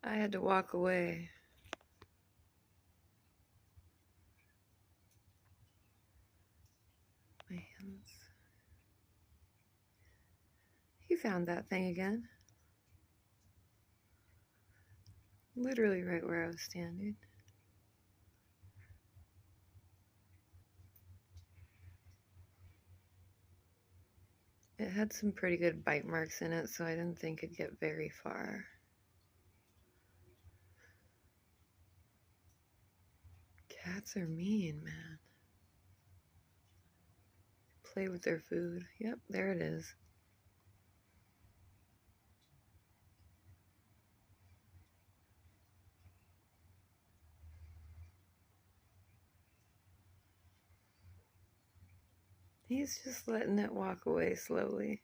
I had to walk away. My hands. He found that thing again. Literally right where I was standing. It had some pretty good bite marks in it, so I didn't think it'd get very far. Cats are mean, man. Play with their food. Yep, there it is. He's just letting it walk away slowly.